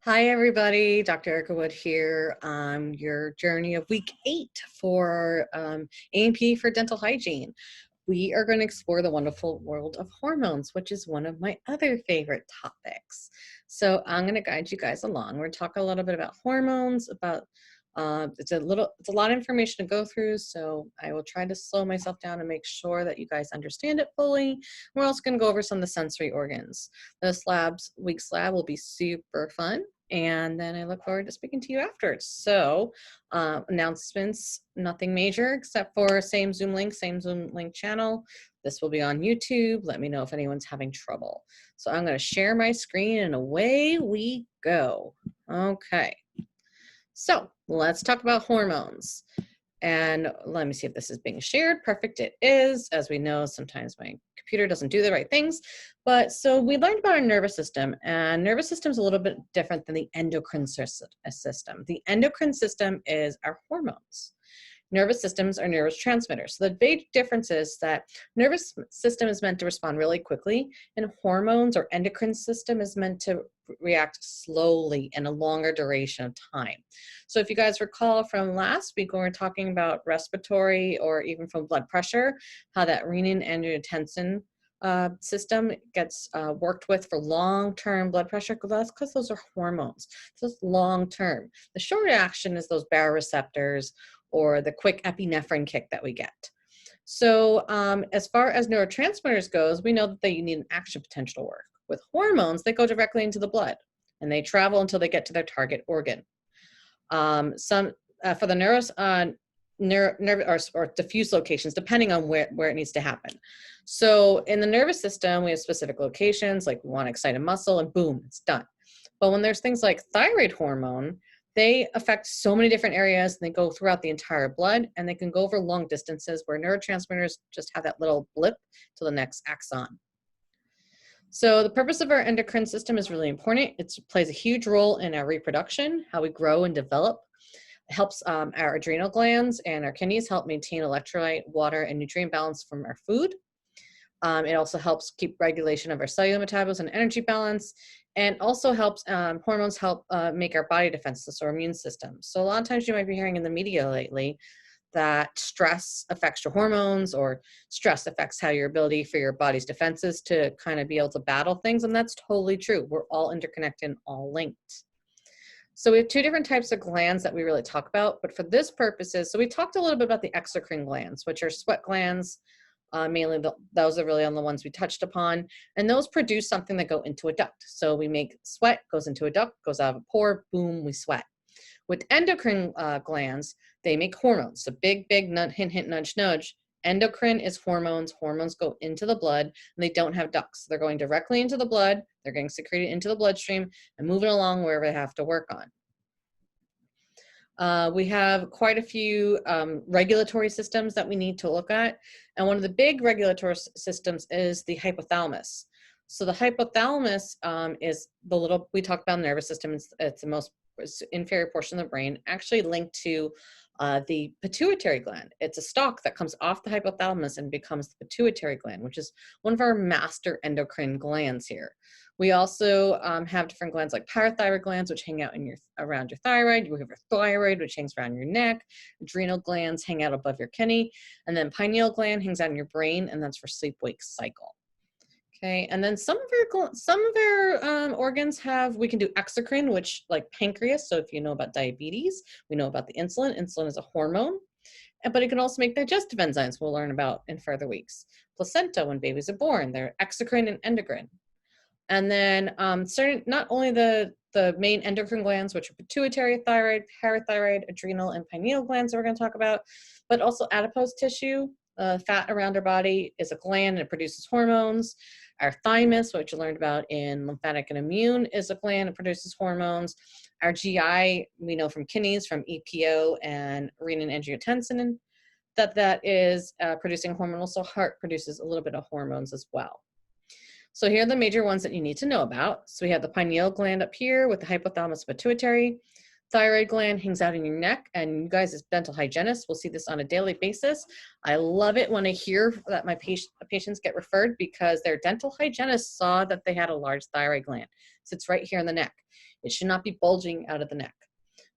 Hi, everybody. Dr. Erica Wood here on your journey of week 8 for A&P for dental hygiene. We are going to explore the wonderful world of hormones, which is one of my other favorite topics. So I'm going to guide you guys along. We're going to talk a little bit about hormones, about it's a lot of information to go through, so I will try to slow myself down and make sure that you guys understand it fully. We're also going to go over some of the sensory organs. This week's lab will be super fun. And then I look forward to speaking to you afterwards. So announcements, nothing major except for same Zoom link channel. This will be on YouTube. Let me know if anyone's having trouble. So I'm going to share my screen and away we go. Okay. So let's talk about hormones. And let me see if this is being shared. Perfect, it is. As we know, sometimes my computer doesn't do the right things. But so we learned about our nervous system, and nervous system is a little bit different than the endocrine system. The endocrine system is our hormones. Nervous systems are neurotransmitters. So the big difference is that nervous system is meant to respond really quickly, and hormones or endocrine system is meant to react slowly in a longer duration of time. So if you guys recall from last week when we were talking about respiratory or even from blood pressure, how that renin-angiotensin system gets worked with for long-term blood pressure, that's because those are hormones. So it's long-term. The short action is those baroreceptors or the quick epinephrine kick that we get. So as far as neurotransmitters goes, we know that they need an action potential to work. With hormones, they go directly into the blood and they travel until they get to their target organ. For the nerve or diffuse locations, depending on where it needs to happen. So in the nervous system, we have specific locations, like we want to excite a muscle and boom, it's done. But when there's things like thyroid hormone, they affect so many different areas and they go throughout the entire blood and they can go over long distances where neurotransmitters just have that little blip to the next axon. So the purpose of our endocrine system is really important. It plays a huge role in our reproduction, how we grow and develop. It helps our adrenal glands and our kidneys help maintain electrolyte, water, and nutrient balance from our food. It also helps keep regulation of our cellular metabolism and energy balance, and also helps, hormones help make our body defenses, so our immune system. So a lot of times you might be hearing in the media lately that stress affects your hormones, or stress affects how your ability for your body's defenses to kind of be able to battle things, and that's totally true. We're all interconnected and all linked. So we have two different types of glands that we really talk about, but for this purposes, so we talked a little bit about the exocrine glands, which are sweat glands. Mainly those are really on the ones we touched upon, and those produce something that go into a duct. So we make sweat, goes into a duct, goes out of a pore, boom, we sweat. With endocrine glands, they make hormones. So big, hint, hint, nudge, nudge. Endocrine is hormones. Hormones go into the blood, and they don't have ducts. They're going directly into the blood. They're getting secreted into the bloodstream and moving along wherever they have to work on. We have quite a few regulatory systems that we need to look at. And one of the big regulatory systems is the hypothalamus. So the hypothalamus is the little, we talked about nervous system, it's the most inferior portion of the brain, actually linked to the pituitary gland. It's a stalk that comes off the hypothalamus and becomes the pituitary gland, which is one of our master endocrine glands here. We also have different glands like parathyroid glands, which hang out around your thyroid. You have your thyroid, which hangs around your neck. Adrenal glands hang out above your kidney. And then pineal gland hangs out in your brain, and that's for sleep-wake cycle. Okay, and then some of our organs we can do exocrine, which like pancreas. So if you know about diabetes, we know about the insulin. Insulin is a hormone, but it can also make digestive enzymes we'll learn about in further weeks. Placenta, when babies are born, they're exocrine and endocrine. And then not only the main endocrine glands, which are pituitary, thyroid, parathyroid, adrenal, and pineal glands that we're going to talk about, but also adipose tissue. Fat around our body is a gland and it produces hormones. Our thymus, which you learned about in lymphatic and immune, is a gland that produces hormones. Our GI, we know from kidneys, from EPO and renin-angiotensin, that is producing hormonal. So heart produces a little bit of hormones as well. So here are the major ones that you need to know about. So we have the pineal gland up here with the hypothalamus pituitary. thyroid gland hangs out in your neck, and you guys as dental hygienists will see this on a daily basis. I love it when I hear that my patients get referred because their dental hygienist saw that they had a large thyroid gland. It sits right here in the neck. It should not be bulging out of the neck.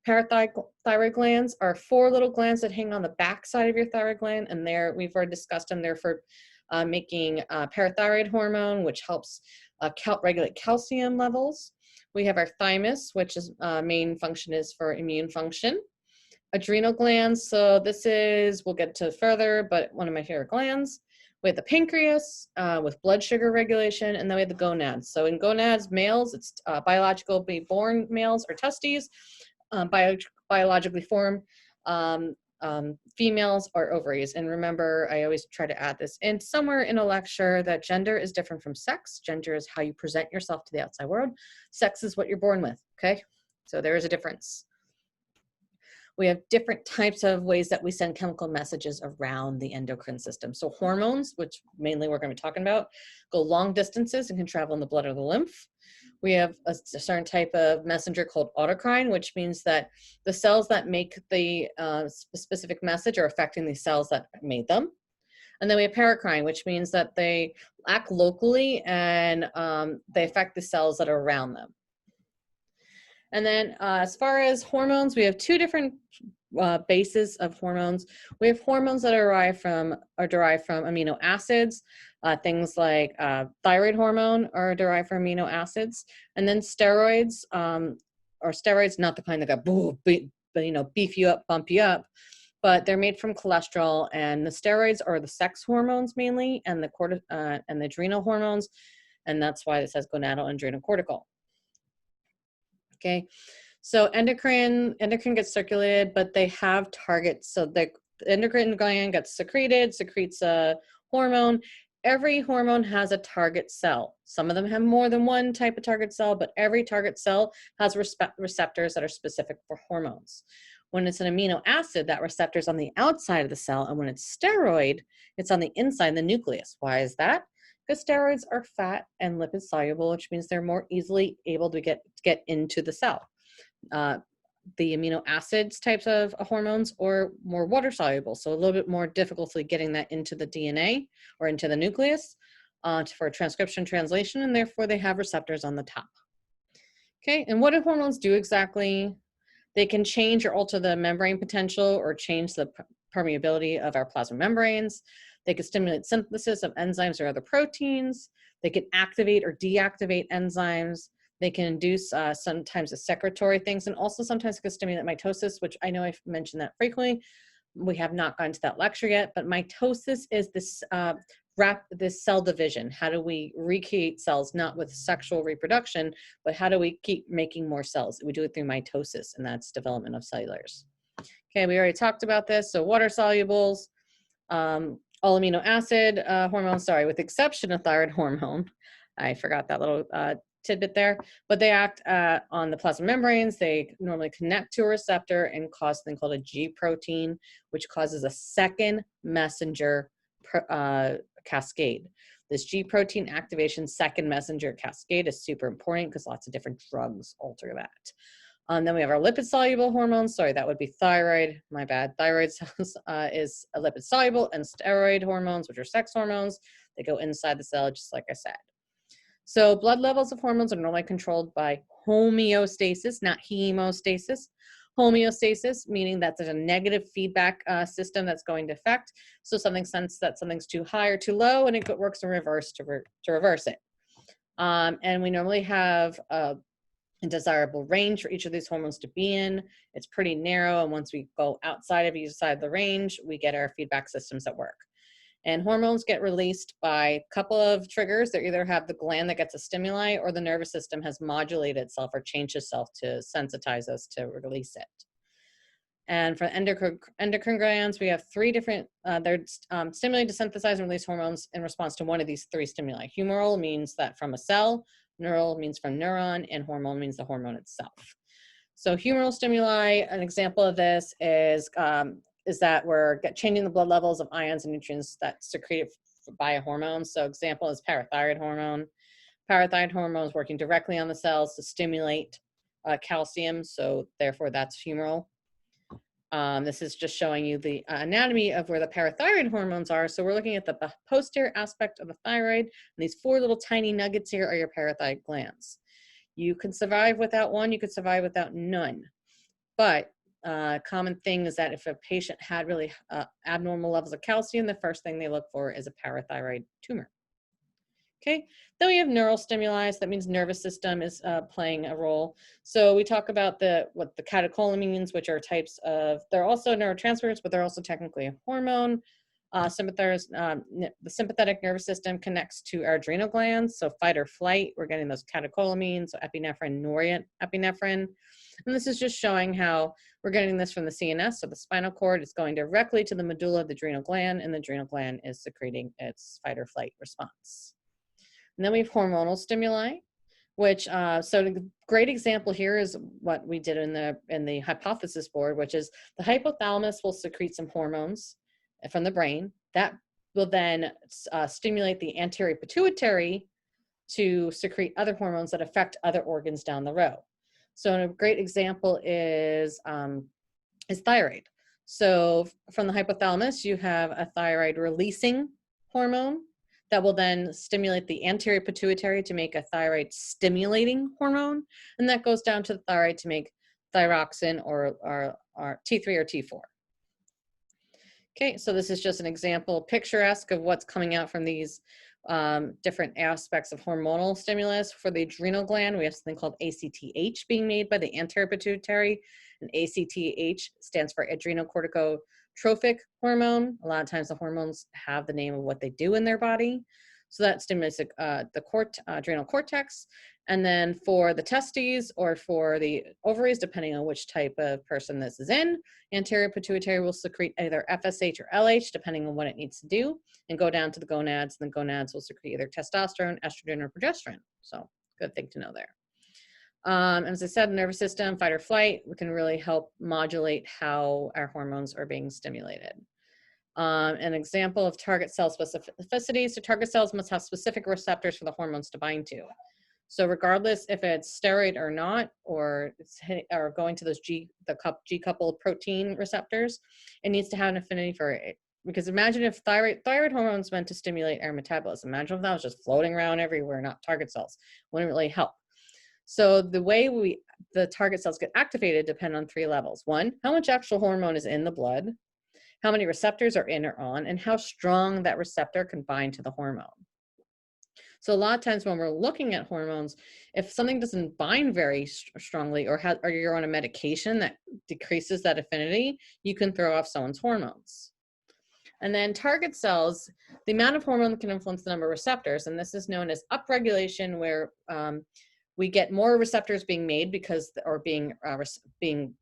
Parathyroid glands are 4 little glands that hang on the back side of your thyroid gland, and we've already discussed them. They're for making parathyroid hormone, which helps regulate calcium levels. We have our thymus, which is main function is for immune function. Adrenal glands, so this is, we'll get to further, but one of my favorite glands. We have the pancreas with blood sugar regulation, and then we have the gonads. So in gonads, males, it's biologically born males or testes, biologically formed females are ovaries. And remember, I always try to add this in somewhere in a lecture that gender is different from sex. Gender is how you present yourself to the outside world. Sex is what you're born with, okay? So there is a difference. We have different types of ways that we send chemical messages around the endocrine system. So hormones, which mainly we're going to be talking about, go long distances and can travel in the blood or the lymph. We have a certain type of messenger called autocrine, which means that the cells that make the specific message are affecting the cells that made them. And then we have paracrine, which means that they act locally and they affect the cells that are around them. And then as far as hormones, we have 2 different bases of hormones. We have hormones that are derived from amino acids. Things like thyroid hormone are derived from amino acids. And then steroids, or steroids, not the kind that got beef you up, bump you up, but they're made from cholesterol. And the steroids are the sex hormones mainly, and the adrenal hormones. And that's why it says gonadal and adrenocortical. Okay, so endocrine gets circulated, but they have targets. So the endocrine gland gets secretes a hormone. Every hormone has a target cell. Some of them have more than one type of target cell, but every target cell has receptors that are specific for hormones. When it's an amino acid, that receptor is on the outside of the cell, and when it's steroid, it's on the inside, the nucleus. Why is that? Because steroids are fat and lipid soluble, which means they're more easily able to get into the cell. The amino acids types of hormones are more water soluble, so a little bit more difficulty getting that into the DNA or into the nucleus for transcription translation, and therefore they have receptors on the top. Okay, and what do hormones do exactly? They can change or alter the membrane potential or change the permeability of our plasma membranes. They can stimulate synthesis of enzymes or other proteins. They can activate or deactivate enzymes. They can induce sometimes the secretory things, and also sometimes it can stimulate mitosis, which I know I've mentioned that frequently. We have not gotten to that lecture yet, but mitosis is this cell division. How do we recreate cells, not with sexual reproduction, but how do we keep making more cells? We do it through mitosis, and that's development of cellulars. Okay, we already talked about this. So water solubles, all amino acid hormones, with the exception of thyroid hormone. I forgot that little tidbit there, but they act on the plasma membranes. They normally connect to a receptor and cause something called a G protein, which causes a second messenger cascade. This G protein activation second messenger cascade is super important because lots of different drugs alter that. Then we have our lipid soluble hormones. Sorry, that would be thyroid. My bad. Thyroid is a lipid soluble, and steroid hormones, which are sex hormones, they go inside the cell, just like I said. So blood levels of hormones are normally controlled by homeostasis, not hemostasis. Homeostasis, meaning that there's a negative feedback system that's going to affect. So something sense that something's too high or too low, and it works in reverse to reverse it. And we normally have a desirable range for each of these hormones to be in. It's pretty narrow, and once we go outside of each side of the range, we get our feedback systems at work. And hormones get released by a couple of triggers. They either have the gland that gets a stimuli, or the nervous system has modulated itself or changed itself to sensitize us to release it. And for endocrine glands, we have 3 different, they're stimulated to synthesize and release hormones in response to one of these 3 stimuli. Humoral means that from a cell, neural means from neuron, and hormone means the hormone itself. So humoral stimuli, an example of this is that we're changing the blood levels of ions and nutrients that's secreted by a hormone. So example is parathyroid hormone. Parathyroid hormone is working directly on the cells to stimulate calcium, so therefore that's humoral. This is just showing you the anatomy of where the parathyroid hormones are. So we're looking at the posterior aspect of the thyroid, and these 4 little tiny nuggets here are your parathyroid glands. You can survive without one, you could survive without none. But common thing is that if a patient had really abnormal levels of calcium, the first thing they look for is a parathyroid tumor. Okay, then we have neural stimuli. So that means nervous system is playing a role. So we talk about what the catecholamines, which are types of, they're also neurotransmitters, but they're also technically a hormone. The sympathetic nervous system connects to our adrenal glands. So fight or flight, we're getting those catecholamines, so epinephrine, norepinephrine. And this is just showing how we're getting this from the CNS, so the spinal cord is going directly to the medulla of the adrenal gland, and the adrenal gland is secreting its fight or flight response. And then we have hormonal stimuli, which, so a great example here is what we did in the hypothesis board, which is the hypothalamus will secrete some hormones from the brain that will then stimulate the anterior pituitary to secrete other hormones that affect other organs down the road. So a great example is thyroid. So from the hypothalamus, you have a thyroid releasing hormone that will then stimulate the anterior pituitary to make a thyroid stimulating hormone. And that goes down to the thyroid to make thyroxine or T3 or T4. Okay, so this is just an example, picturesque, of what's coming out from these different aspects of hormonal stimulus. For the adrenal gland, we have something called ACTH being made by the anterior pituitary. And ACTH stands for adrenocorticotrophic hormone. A lot of times the hormones have the name of what they do in their body. So that stimulates the adrenal cortex. And then for the testes or for the ovaries, depending on which type of person this is in, anterior pituitary will secrete either FSH or LH, depending on what it needs to do, and go down to the gonads. And the gonads will secrete either testosterone, estrogen, or progesterone. So good thing to know there. As I said, nervous system, fight or flight, we can really help modulate how our hormones are being stimulated. An example of target cell specificity. So target cells must have specific receptors for the hormones to bind to. So regardless if it's steroid or not, or going to those G-coupled protein receptors, it needs to have an affinity for it. Because imagine if thyroid hormones meant to stimulate our metabolism. Imagine if that was just floating around everywhere, not target cells. Wouldn't really help. So the way the target cells get activated depend on 3 levels. 1, how much actual hormone is in the blood, how many receptors are in or on, and how strong that receptor can bind to the hormone. So a lot of times when we're looking at hormones, if something doesn't bind very strongly, or you're on a medication that decreases that affinity, you can throw off someone's hormones. And then target cells, the amount of hormone can influence the number of receptors, and this is known as upregulation, where we get more receptors being made or being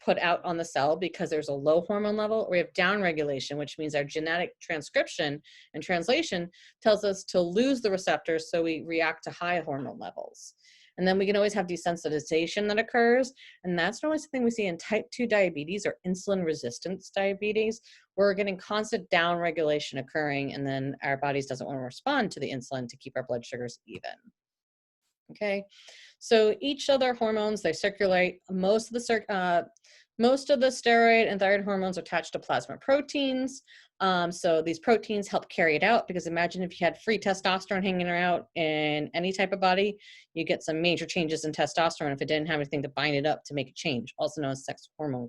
put out on the cell because there's a low hormone level. Or we have downregulation, which means our genetic transcription and translation tells us to lose the receptors, so we react to high hormone levels. And then we can always have desensitization that occurs, and that's normally something we see in type 2 diabetes or insulin resistance diabetes, where we're getting constant downregulation occurring, and then our bodies doesn't want to respond to the insulin to keep our blood sugars even. Okay, so each of their hormones, they circulate. Most of the steroid and thyroid hormones are attached to plasma proteins. So these proteins help carry it out, because imagine if you had free testosterone hanging out in any type of body, you get some major changes in testosterone if it didn't have anything to bind it up to make it change, also known as sex hormone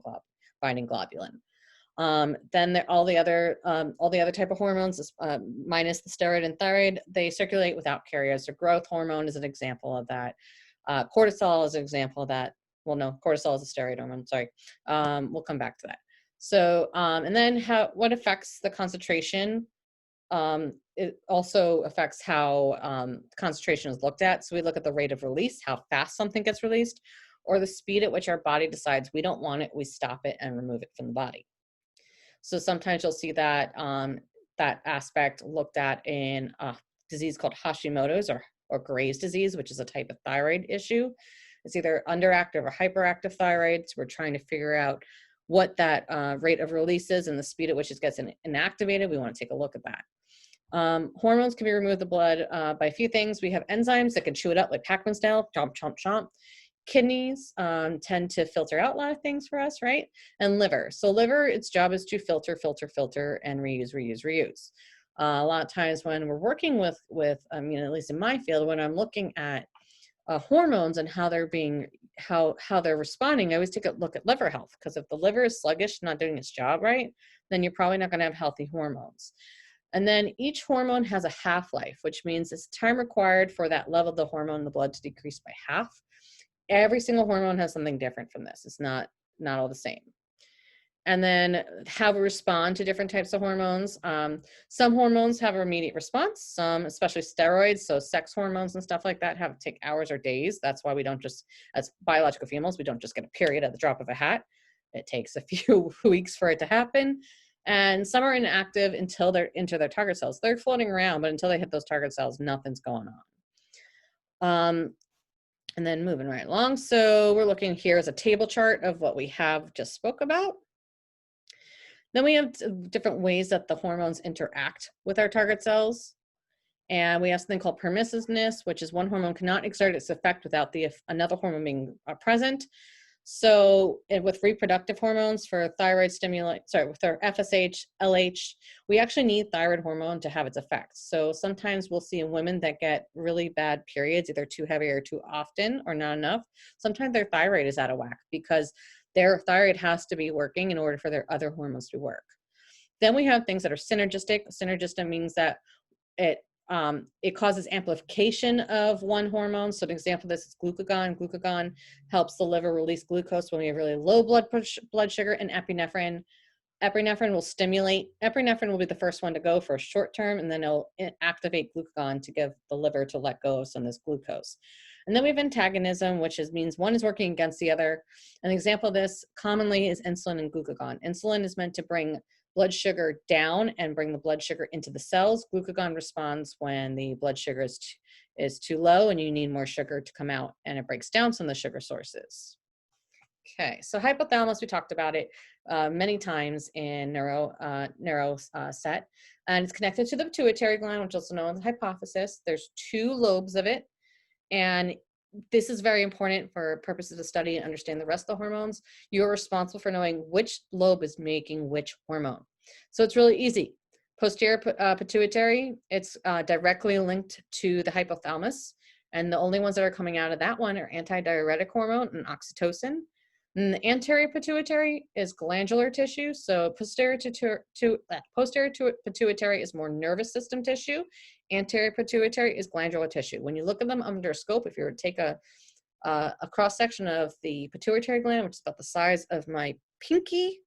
binding globulin. Then all the other type of hormones, minus the steroid and thyroid, they circulate without carriers. So growth hormone is an example of that. Cortisol is an example of that. Well, no, cortisol is a steroid hormone. Sorry. We'll come back to that. So, and then what affects the concentration? It also affects how concentration is looked at. So we look at the rate of release, how fast something gets released, or the speed at which our body decides we don't want it, we stop it and remove it from the body. So sometimes you'll see that that aspect looked at in a disease called Hashimoto's or Graves' disease, which is a type of thyroid issue. It's either underactive or hyperactive thyroid. So we're trying to figure out what that rate of release is and the speed at which it gets inactivated. We want to take a look at that. Hormones can be removed from the blood by a few things. We have enzymes that can chew it up like Pac-Man style, chomp, chomp, chomp. Kidneys tend to filter out a lot of things for us, right? And liver. So liver, its job is to filter, filter, filter, and reuse, reuse, reuse. A lot of times when we're working with at least in my field, when I'm looking at hormones and how they're being, how they're responding, I always take a look at liver health, because if the liver is sluggish, not doing its job right, then you're probably not going to have healthy hormones. And then each hormone has a half-life, which means it's time required for that level of the hormone in the blood to decrease by half. Every single hormone has something different from this. It's not all the same. And then how we respond to different types of hormones. Some hormones have an immediate response, some, especially steroids, so sex hormones and stuff like that, have to take hours or days. That's why we don't just, as biological females, we don't just get a period at the drop of a hat. It takes a few weeks for it to happen. And some are inactive until they're into their target cells. They're floating around, but until they hit those target cells, nothing's going on. And then moving right along. So we're looking here as a table chart of what we have just spoke about. Then we have different ways that the hormones interact with our target cells. And we have something called permissiveness, which is one hormone cannot exert its effect without another hormone being present. So with reproductive hormones for thyroid with our FSH, LH, we actually need thyroid hormone to have its effects. So sometimes we'll see in women that get really bad periods, either too heavy or too often or not enough. Sometimes their thyroid is out of whack because their thyroid has to be working in order for their other hormones to work. Then we have things that are synergistic. Synergistic means that it causes amplification of one hormone. So an example of this is glucagon. Glucagon helps the liver release glucose when we have really low blood sugar, and epinephrine. Epinephrine will be the first one to go for a short term, and then it'll activate glucagon to give the liver to let go of some of this glucose. And then we have antagonism, which means one is working against the other. An example of this commonly is insulin and glucagon. Insulin is meant to bring blood sugar down and bring the blood sugar into the cells. Glucagon responds when the blood sugar is too low and you need more sugar to come out, and it breaks down some of the sugar sources. Okay, so hypothalamus, we talked about it many times in neuro set, and it's connected to the pituitary gland, which is also known as the hypophysis. There's 2 lobes of it, and this is very important for purposes of study and understand the rest of the hormones. You're responsible for knowing which lobe is making which hormone. So it's really easy. Posterior pituitary, it's directly linked to the hypothalamus, and the only ones that are coming out of that one are antidiuretic hormone and oxytocin. And the anterior pituitary is glandular tissue. So posterior pituitary is more nervous system tissue. Anterior pituitary is glandular tissue. When you look at them under a scope, if you were to take a cross section of the pituitary gland, which is about the size of my pinky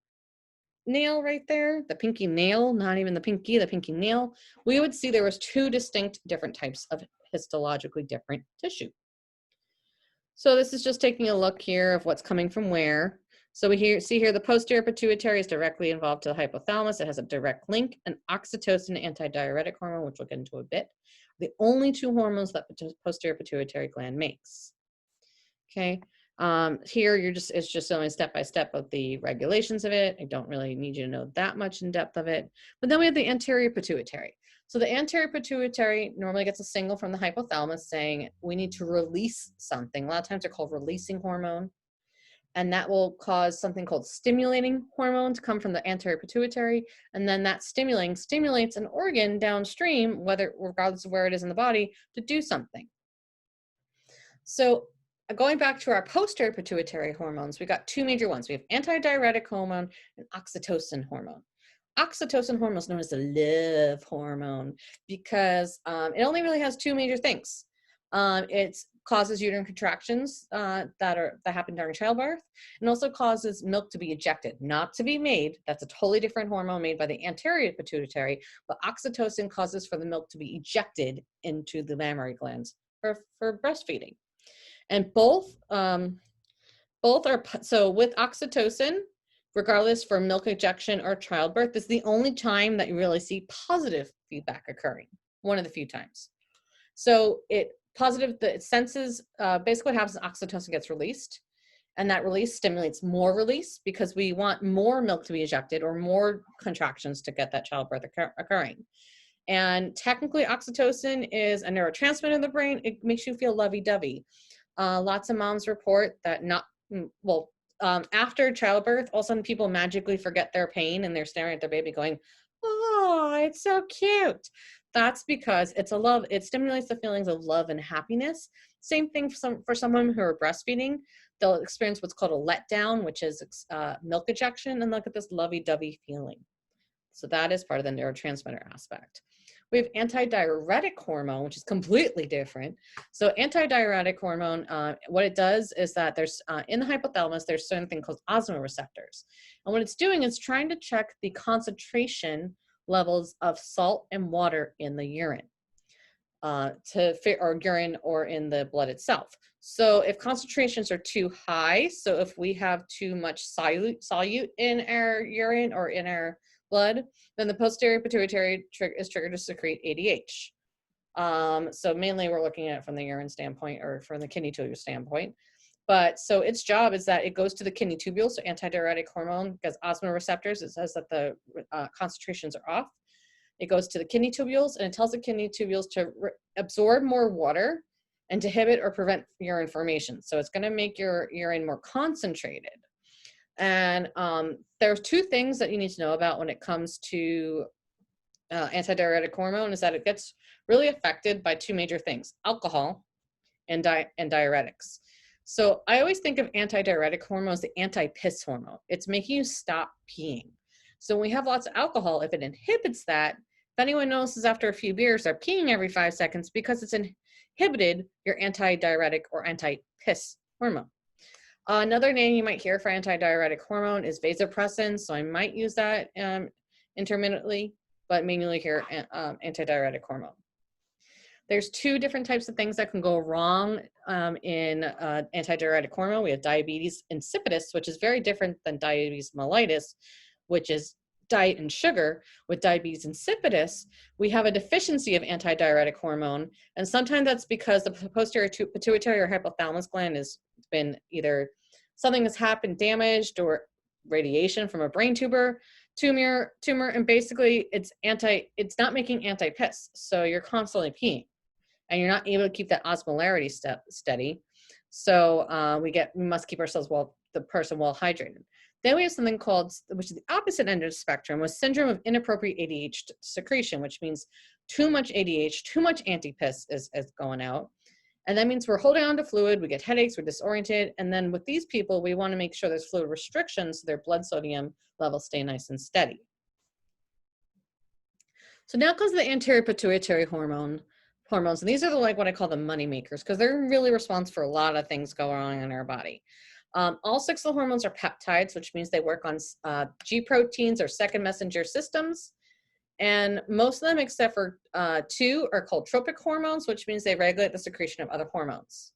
nail right there, the pinky nail, not even the pinky nail, we would see there was 2 distinct different types of histologically different tissue. So this is just taking a look here of what's coming from where. So we see here the posterior pituitary is directly involved to the hypothalamus. It has a direct link. And oxytocin, antidiuretic hormone, which we'll get into a bit, the only 2 hormones that posterior pituitary gland makes. Okay, here it's just only step by step of the regulations of it. I don't really need you to know that much in depth of it. But then we have the anterior pituitary. So the anterior pituitary normally gets a signal from the hypothalamus saying we need to release something. A lot of times they're called releasing hormone. And that will cause something called stimulating hormone to come from the anterior pituitary. And then that stimulates an organ downstream, regardless of where it is in the body, to do something. So going back to our posterior pituitary hormones, we got 2 major ones. We have antidiuretic hormone and oxytocin hormone. Oxytocin hormone is known as the love hormone because it only really has 2 major things. It causes uterine contractions that happen during childbirth, and also causes milk to be ejected, not to be made. That's a totally different hormone made by the anterior pituitary, but oxytocin causes for the milk to be ejected into the mammary glands for breastfeeding. And both are, so with oxytocin, regardless for milk ejection or childbirth, this is the only time that you really see positive feedback occurring, one of the few times. So it senses, basically what happens is oxytocin gets released, and that release stimulates more release because we want more milk to be ejected or more contractions to get that childbirth occurring. And technically oxytocin is a neurotransmitter in the brain. It makes you feel lovey-dovey. Lots of moms report that after childbirth, all of a sudden people magically forget their pain and they're staring at their baby going, oh, it's so cute. That's because it stimulates the feelings of love and happiness. Same thing for someone who are breastfeeding. They'll experience what's called a letdown, which is milk ejection, and look at this lovey-dovey feeling. So that is part of the neurotransmitter aspect. We have antidiuretic hormone, which is completely different. So antidiuretic hormone, what it does is that there's in the hypothalamus, there's certain thing called osmoreceptors. And what it's doing is trying to check the concentration levels of salt and water in the urine. Or urine or in the blood itself. So if concentrations are too high, so if we have too much solute in our urine or in our blood, then the posterior pituitary is triggered to secrete ADH. So mainly we're looking at it from the urine standpoint or from the kidney tubule standpoint. But so its job is that it goes to the kidney tubules, so antidiuretic hormone, because osmoreceptors, it says that the concentrations are off. It goes to the kidney tubules and it tells the kidney tubules to absorb more water and to inhibit or prevent urine formation. So it's going to make your urine more concentrated. And there's two things that you need to know about when it comes to antidiuretic hormone is that it gets really affected by two major things, alcohol and diuretics. So I always think of antidiuretic hormone as the anti-piss hormone. It's making you stop peeing. So when we have lots of alcohol, if it inhibits that, if anyone notices after a few beers, they're peeing every 5 seconds because it's inhibited your antidiuretic or anti-piss hormone. Another name you might hear for antidiuretic hormone is vasopressin. So I might use that intermittently, but mainly here antidiuretic hormone. There's two different types of things that can go wrong in antidiuretic hormone. We have diabetes insipidus, which is very different than diabetes mellitus, which is diet and sugar. With diabetes insipidus, we have a deficiency of antidiuretic hormone. And sometimes that's because the posterior pituitary or hypothalamus gland has been either something has happened, damaged, or radiation from a brain tumor, and basically it's not making anti-piss. So you're constantly peeing and you're not able to keep that osmolarity steady. So we must keep the person well hydrated. Then we have something called, which is the opposite end of the spectrum, was syndrome of inappropriate ADH secretion, which means too much ADH, too much anti-piss is going out. And that means we're holding on to fluid, we get headaches, we're disoriented. And then with these people, we want to make sure there's fluid restrictions so their blood sodium levels stay nice and steady. So now comes the anterior pituitary hormones. And these are what I call the money makers, because they're really responsible for a lot of things going on in our body. All 6 of the hormones are peptides, which means they work on G proteins or second messenger systems. And most of them, except for 2, are called tropic hormones, which means they regulate the secretion of other hormones.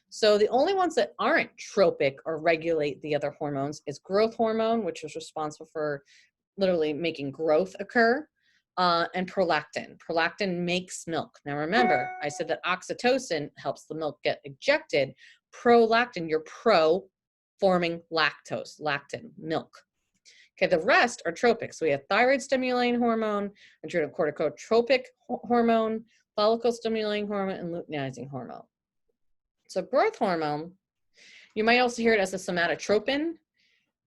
So the only ones that aren't tropic or regulate the other hormones is growth hormone, which is responsible for literally making growth occur, and prolactin. Prolactin makes milk. Now remember, I said that oxytocin helps the milk get ejected. Prolactin, you're forming lactose, lactin, milk. Okay, the rest are tropic. So we have thyroid stimulating hormone, adrenocorticotropic hormone, follicle stimulating hormone, and luteinizing hormone. So growth hormone, you might also hear it as a somatotropin.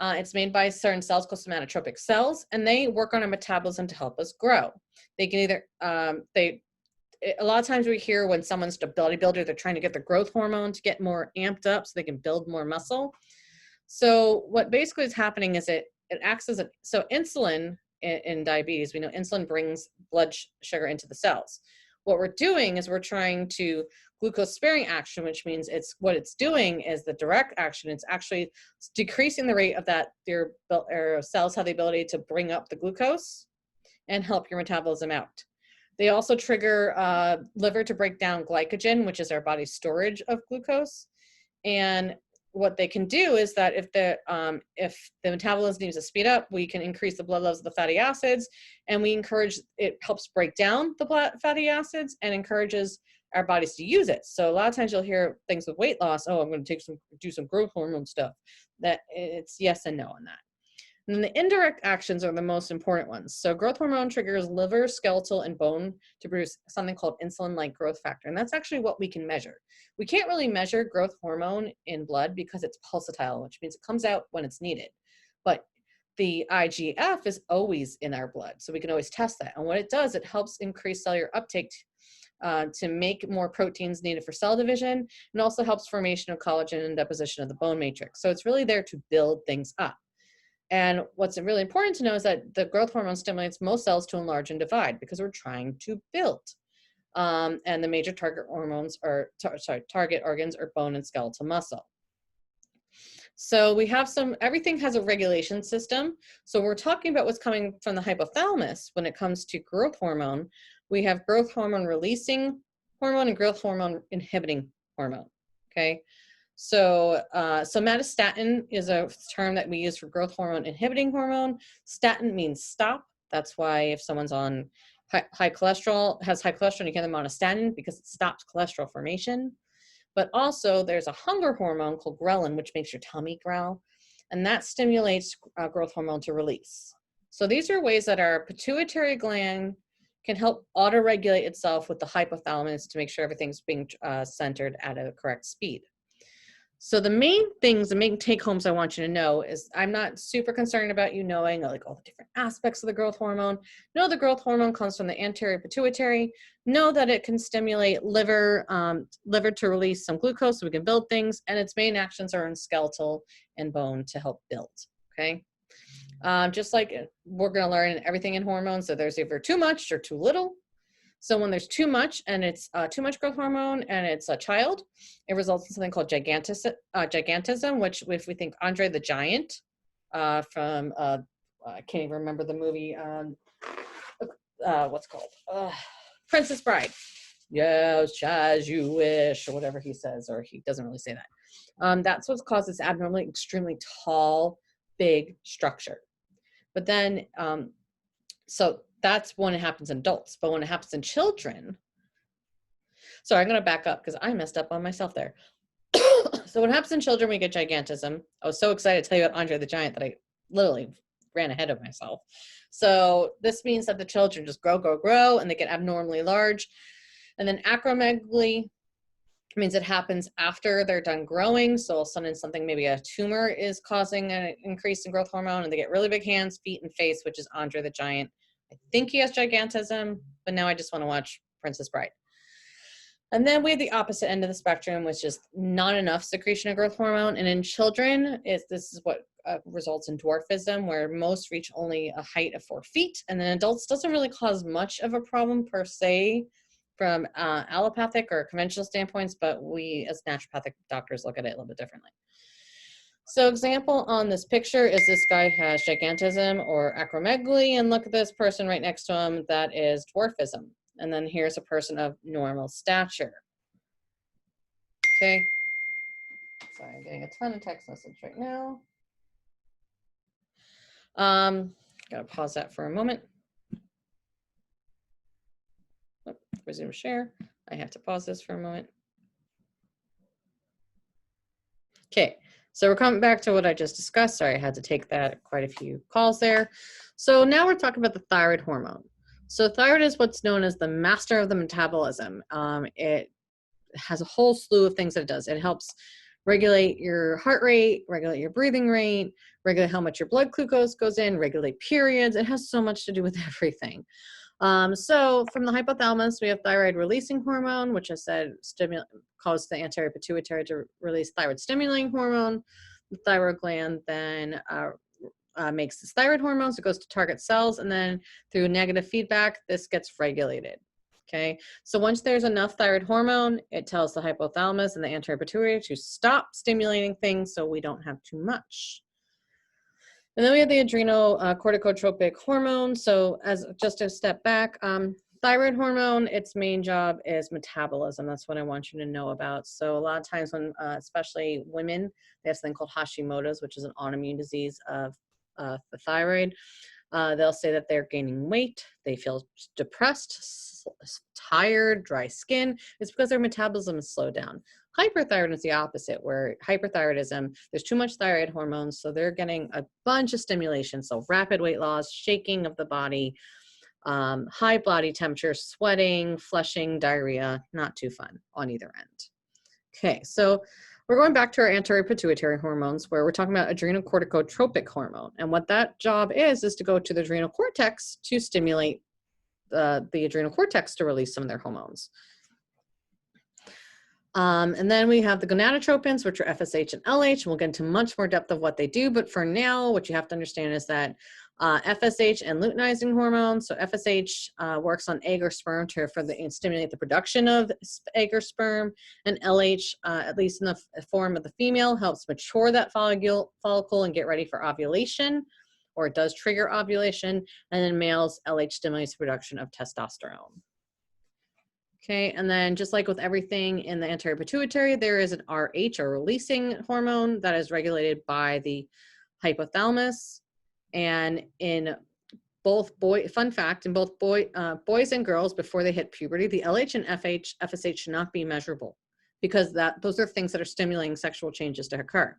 It's made by certain cells called somatotropic cells, and they work on our metabolism to help us grow. They can either, a lot of times we hear when someone's a bodybuilder, they're trying to get the growth hormone to get more amped up so they can build more muscle. So what basically is happening is it acts as so insulin in diabetes, we know insulin brings blood sugar into the cells. What we're doing is we're trying to glucose sparing action, which means what it's doing is the direct action. It's actually decreasing the rate of that your cells have the ability to bring up the glucose and help your metabolism out. They also trigger liver to break down glycogen, which is our body's storage of glucose. And what they can do is that if the metabolism needs to speed up, we can increase the blood levels of the fatty acids, and it helps break down the fatty acids and encourages our bodies to use it. So a lot of times you'll hear things with weight loss, oh, I'm going to do some growth hormone stuff. That it's yes and no on that. And then the indirect actions are the most important ones. So growth hormone triggers liver, skeletal, and bone to produce something called insulin-like growth factor. And that's actually what we can measure. We can't really measure growth hormone in blood because it's pulsatile, which means it comes out when it's needed. But the IGF is always in our blood, so we can always test that. And what it does, it helps increase cellular uptake to make more proteins needed for cell division, and also helps formation of collagen and deposition of the bone matrix. So it's really there to build things up. And what's really important to know is that the growth hormone stimulates most cells to enlarge and divide because we're trying to build. And the major target hormones are, target organs are bone and skeletal muscle. So we have everything has a regulation system. So we're talking about what's coming from the hypothalamus when it comes to growth hormone. We have growth hormone releasing hormone and growth hormone inhibiting hormone, okay? So somatostatin is a term that we use for growth hormone inhibiting hormone. Statin means stop. That's why if someone's on high cholesterol, has high cholesterol, you give them on a statin because it stops cholesterol formation. But also there's a hunger hormone called ghrelin, which makes your tummy growl, and that stimulates growth hormone to release. So these are ways that our pituitary gland can help auto-regulate itself with the hypothalamus to make sure everything's being centered at a correct speed. So the main take homes I want you to know is I'm not super concerned about you knowing like all the different aspects of the growth hormone. Know the growth hormone comes from the anterior pituitary. Know that it can stimulate liver to release some glucose so we can build things, and its main actions are in skeletal and bone to help build, okay? Just like we're gonna learn everything in hormones, that there's either too much or too little. So when there's too much and it's too much growth hormone and it's a child, it results in something called gigantism, which if we think Andre the Giant from, I can't even remember the movie, what's called? Princess Bride. Yes, as you wish, or whatever he says, or he doesn't really say that. That's what causes abnormally extremely tall, big structure. But then, so that's when it happens in adults, but when it happens in children, so I'm going to back up because I messed up on myself there. So what happens in children, we get gigantism. I was so excited to tell you about Andre the Giant that I literally ran ahead of myself. So this means that the children just grow, and they get abnormally large. And then acromegaly means it happens after they're done growing. So all of a sudden something, maybe a tumor is causing an increase in growth hormone, and they get really big hands, feet, and face, which is Andre the Giant. I think he has gigantism, but now I just want to watch Princess Bride. And then we have the opposite end of the spectrum, which is not enough secretion of growth hormone. And in children, this is what results in dwarfism, where most reach only a height of 4 feet. And then adults doesn't really cause much of a problem per se from allopathic or conventional standpoints, but we as naturopathic doctors look at it a little bit differently. So example on this picture is this guy has gigantism or acromegaly, and look at this person right next to him, that is dwarfism. And then here's a person of normal stature. Okay. Sorry, I'm getting a ton of text message right now. Gotta pause that for a moment. Oh, resume share. I have to pause this for a moment. Okay. So we're coming back to what I just discussed. Sorry, I had to take that quite a few calls there. So now we're talking about the thyroid hormone. So thyroid is what's known as the master of the metabolism. It has a whole slew of things that it does. It helps regulate your heart rate, regulate your breathing rate, regulate how much your blood glucose goes in, regulate periods. It has so much to do with everything. So from the hypothalamus, we have thyroid releasing hormone, which I said causes the anterior pituitary to release thyroid stimulating hormone. The thyroid gland then makes this thyroid hormone, so it goes to target cells, and then through negative feedback, this gets regulated. Okay, so once there's enough thyroid hormone, it tells the hypothalamus and the anterior pituitary to stop stimulating things so we don't have too much. And then we have the adrenal corticotropic hormone. So as just a step back, thyroid hormone, its main job is metabolism. That's what I want you to know about. So a lot of times when, especially women, they have something called Hashimoto's, which is an autoimmune disease of the thyroid. They'll say that they're gaining weight, they feel depressed, tired, dry skin. It's because their metabolism is slowed down. Hyperthyroid is the opposite, where hyperthyroidism, there's too much thyroid hormones, so they're getting a bunch of stimulation. So rapid weight loss, shaking of the body, high body temperature, sweating, flushing, diarrhea, not too fun on either end. Okay, so we're going back to our anterior pituitary hormones, where we're talking about adrenocorticotropic hormone. And what that job is to go to the adrenal cortex to stimulate the adrenal cortex to release some of their hormones. And then we have the gonadotropins, which are FSH and LH, and we'll get into much more depth of what they do. But for now, what you have to understand is that FSH and luteinizing hormones. So FSH works on egg or sperm to stimulate the production of egg or sperm, and LH, at least in the form of the female, helps mature that follicle and get ready for ovulation, or it does trigger ovulation. And then males, LH stimulates the production of testosterone. Okay, and then just like with everything in the anterior pituitary, there is an RH, or releasing hormone, that is regulated by the hypothalamus. And in both fun fact, in both boys and girls before they hit puberty, the LH and FSH should not be measurable, because those are things that are stimulating sexual changes to occur.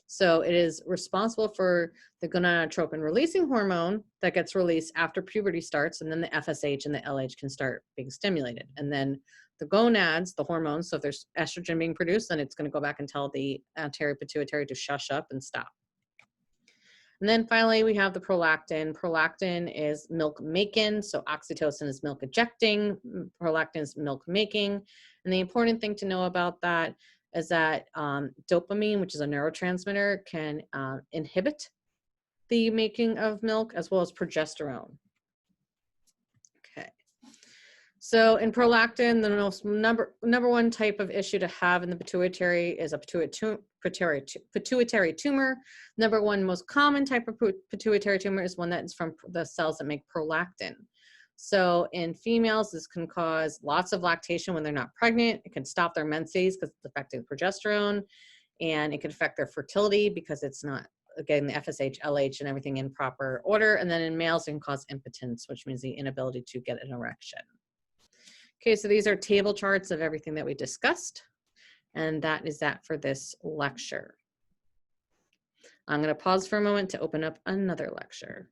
So it is responsible for the gonadotropin releasing hormone that gets released after puberty starts, and then the FSH and the LH can start being stimulated. And then the gonads, the hormones, so if there's estrogen being produced, then it's going to go back and tell the anterior pituitary to shush up and stop. And then finally, we have the prolactin. Prolactin is milk making, so oxytocin is milk ejecting, prolactin is milk making. And the important thing to know about that is that dopamine, which is a neurotransmitter, can inhibit the making of milk, as well as progesterone. Okay. So in prolactin, the most number one type of issue to have in the pituitary is a pituitary tumor. Number one most common type of pituitary tumor is one that is from the cells that make prolactin. So in females, this can cause lots of lactation when they're not pregnant. It can stop their menses because it's affecting progesterone, and it can affect their fertility because it's not getting the FSH, LH, and everything in proper order. And then in males, it can cause impotence, which means the inability to get an erection. Okay, so these are table charts of everything that we discussed, and that is that for this lecture. I'm going to pause for a moment to open up another lecture.